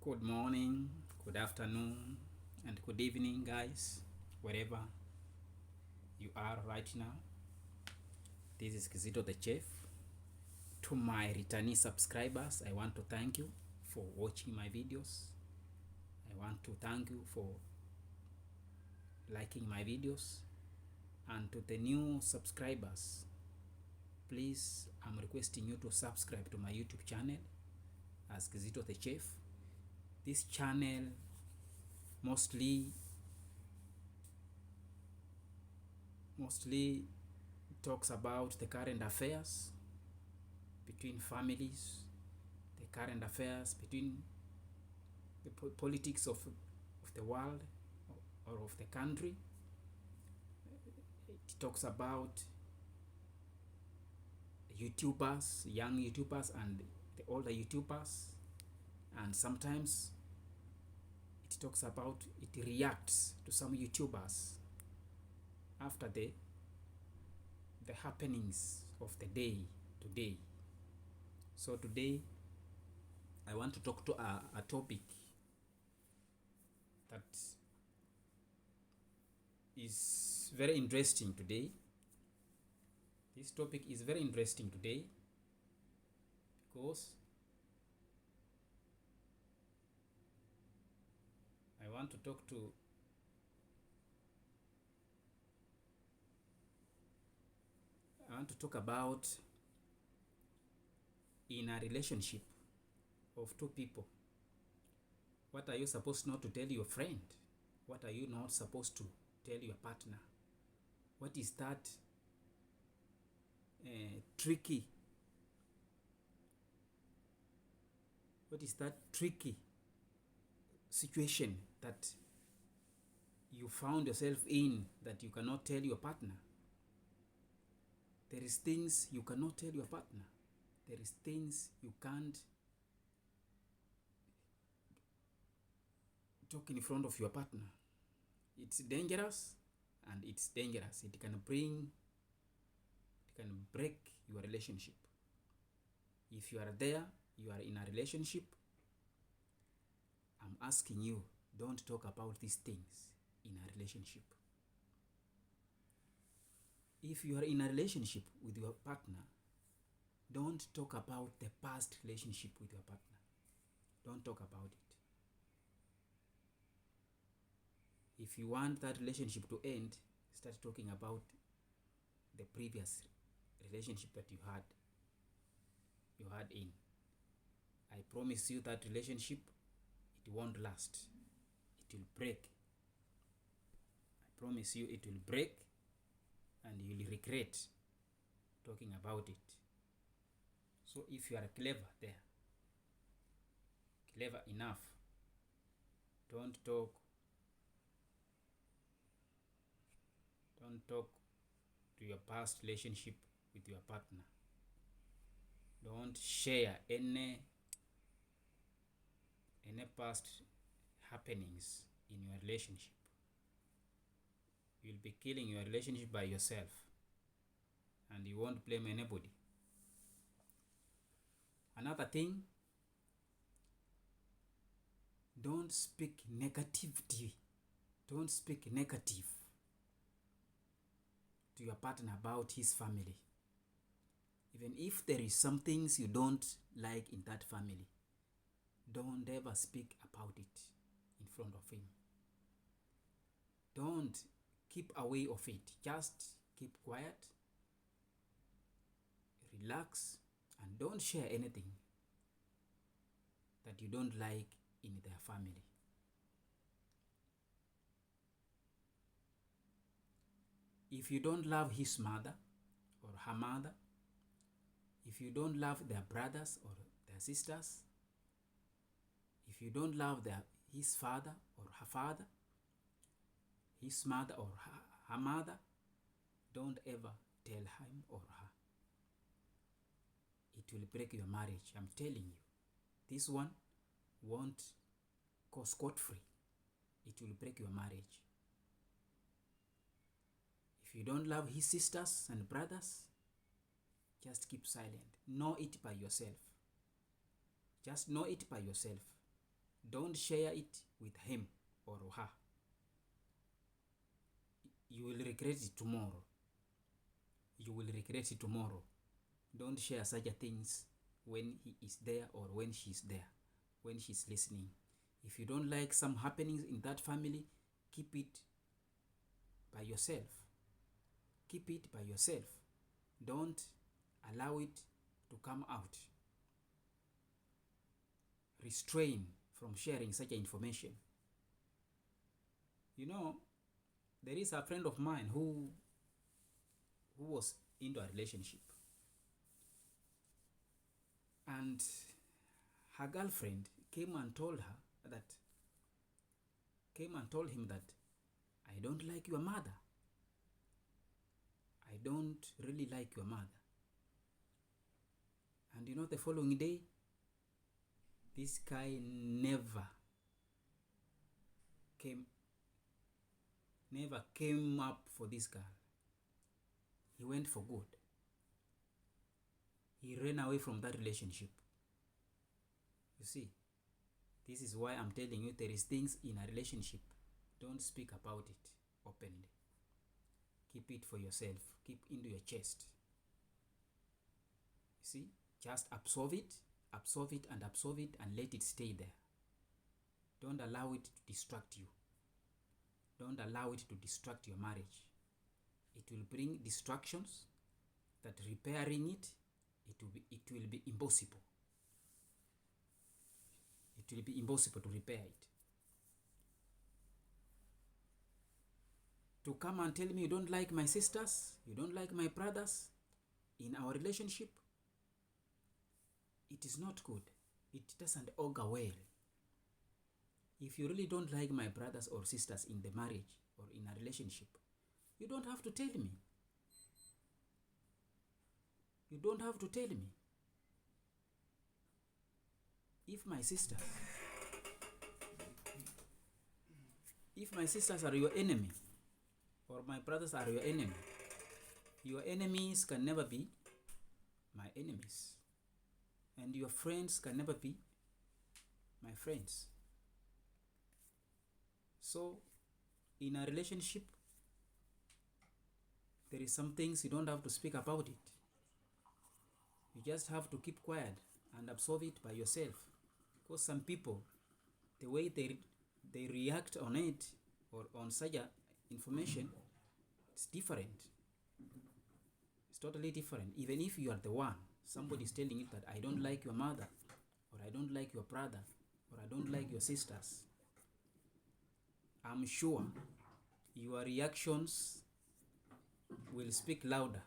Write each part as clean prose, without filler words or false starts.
Good morning, good afternoon, and good evening, guys, wherever you are right now. This is Kizito the Chef. To my returning subscribers, I want to thank you for watching my videos. I want to thank you for liking my videos. And to the new subscribers, please, I'm requesting you to subscribe to my YouTube channel as Kizito the Chef. This channel mostly talks about the current affairs between families, the current affairs between the politics of the world or of the country. It talks about YouTubers, young YouTubers and the older YouTubers, and sometimes it reacts to some YouTubers after the happenings of the day today. So today I want to talk to a topic that is very interesting today. This topic is very interesting today because I want to talk about in a relationship of two people. What are you supposed not to tell your friend? What are you not supposed to tell your partner? What is that tricky? What is that tricky situation that you found yourself in that you cannot tell your partner? There is things you cannot tell your partner. There is things you can't talk in front of your partner. It's dangerous, and it's dangerous. It can break your relationship. If you are there, you are in a relationship, I'm asking you, don't talk about these things in a relationship. If you are in a relationship with your partner, don't talk about the past relationship with your partner. Don't talk about it. If you want that relationship to end, start talking about the previous relationship that you had in. I promise you that relationship, it won't last. It will break. I promise you it will break, and you'll regret talking about it. So if you are clever there, clever enough, don't talk to your past relationship with your partner. Don't share any past happenings in your relationship. You'll be killing your relationship by yourself, and you won't blame anybody. Another thing, don't speak negativity. Don't speak negative to your partner about his family. Even if there is some things you don't like in that family, don't ever speak about it in front of him. Don't keep away of it. Just keep quiet, relax, and don't share anything that you don't like in their family. If you don't love his mother or her mother, if you don't love their brothers or their sisters, if you don't love his father or her father, his mother or her mother, don't ever tell him or her. It will break your marriage. I'm telling you. This one won't go scot-free. It will break your marriage. If you don't love his sisters and brothers, just keep silent. Know it by yourself. Just know it by yourself. Don't share it with him or her. You will regret it tomorrow. You will regret it tomorrow. Don't share such things when he is there or when she's there, when she's listening. If you don't like some happenings in that family, keep it by yourself. Keep it by yourself. Don't allow it to come out. Restrain from sharing such information. You know, there is a friend of mine who was into a relationship, and her girlfriend came and told him that, I don't like your mother. I don't really like your mother. And you know, the following day, this guy never came up for this girl. He went for good. He ran away from that relationship. You see, this is why I'm telling you, there is things in a relationship. Don't speak about it openly. Keep it for yourself. Keep into your chest. You see, just absorb it, and let it stay there. Don't allow it to distract you. Don't allow it to distract your marriage. It will bring distractions that repairing it will be impossible. It will be impossible to repair it. To come and tell me you don't like my sisters, you don't like my brothers in our relationship, it is not good. It doesn't augur well. If you really don't like my brothers or sisters in the marriage or in a relationship, you don't have to tell me. You don't have to tell me. If my sisters are your enemy, or my brothers are your enemies can never be my enemies, and your friends can never be my friends. So, in a relationship, there is some things you don't have to speak about it. You just have to keep quiet and absorb it by yourself. Because some people, the way they react on it or on such information, it's different. It's totally different. Even if you are the one, somebody is telling you that I don't like your mother, or I don't like your brother, or I don't like your sisters, I'm sure your reactions will speak louder.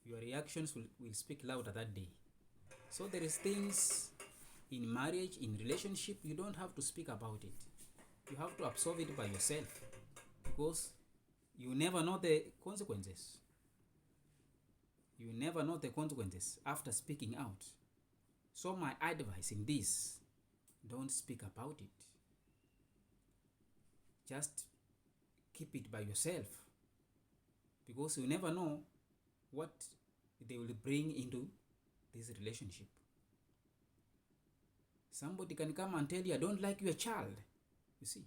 Your reactions will speak louder that day. So there is things in marriage, in relationship, you don't have to speak about it. You have to absorb it by yourself, because you never know the consequences. You never know the consequences after speaking out. So my advice in this, don't speak about it. Just keep it by yourself, because you never know what they will bring into this relationship. Somebody can come and tell you, I don't like your child. You see,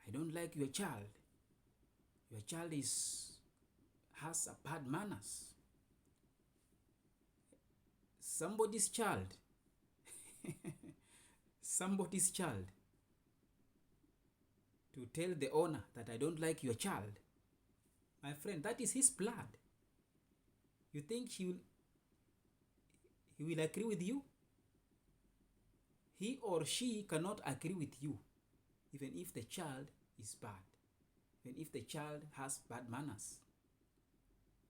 I don't like your child. Your child has a bad manners. Somebody's child, to tell the owner that I don't like your child, my friend, that is his blood. You think he will agree with you? He or she cannot agree with you, even if the child is bad, even if the child has bad manners.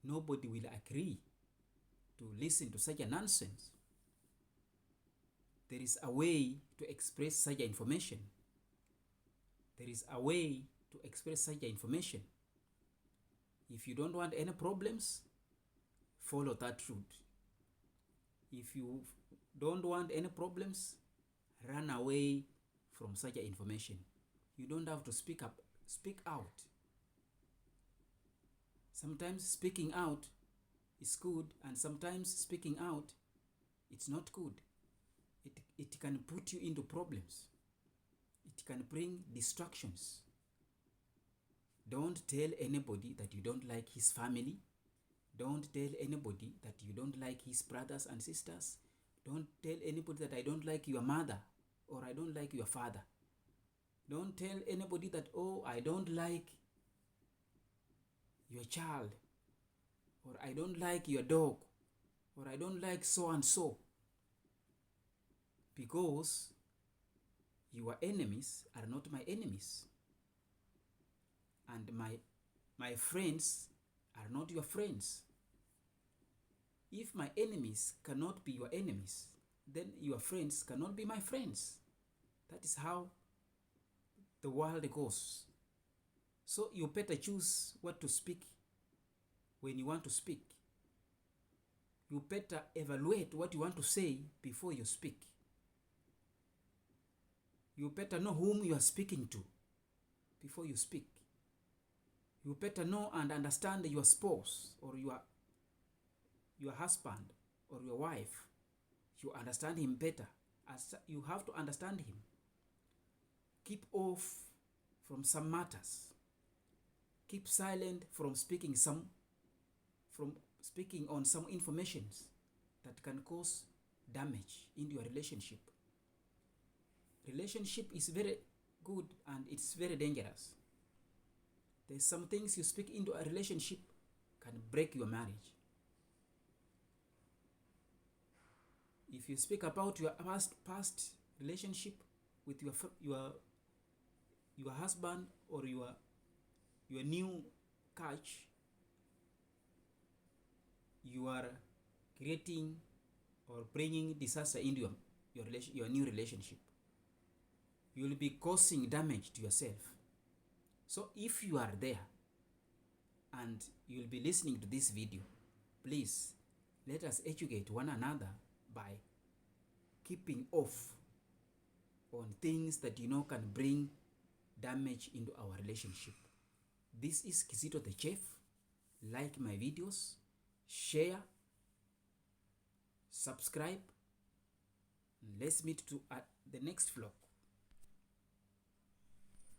Nobody will agree to listen to such a nonsense. There is a way to express such information. There is a way to express such information. If you don't want any problems, follow that route. If you don't want any problems, run away from such information. You don't have to speak out. Sometimes speaking out is good, and sometimes speaking out, it's not good. it can put you into problems. It can bring distractions. Don't tell anybody that you don't like his family. Don't tell anybody that you don't like his brothers and sisters. Don't tell anybody that I don't like your mother or I don't like your father. Don't tell anybody that, oh, I don't like your child, or I don't like your dog, or I don't like so and so. Because your enemies are not my enemies. And my friends are not your friends. If my enemies cannot be your enemies, then your friends cannot be my friends. That is how the world goes. So you better choose what to speak when you want to speak. You better evaluate what you want to say before you speak. You better know whom you are speaking to before you speak. You better know and understand your spouse or your husband or your wife. You understand him better. You have to understand him. Keep off from some matters. Keep silent from speaking on some informations that can cause damage in your relationship. Relationship is very good and it's very dangerous. There's some things you speak into a relationship can break your marriage. If you speak about your past relationship with your husband or your new catch, you are creating or bringing disaster into your new relationship. You will be causing damage to yourself. So if you are there and you will be listening to this video, please let us educate one another by keeping off on things that you know can bring damage into our relationship. This is Kizito the Chef. Like my videos, share, subscribe. Let's meet at the next vlog.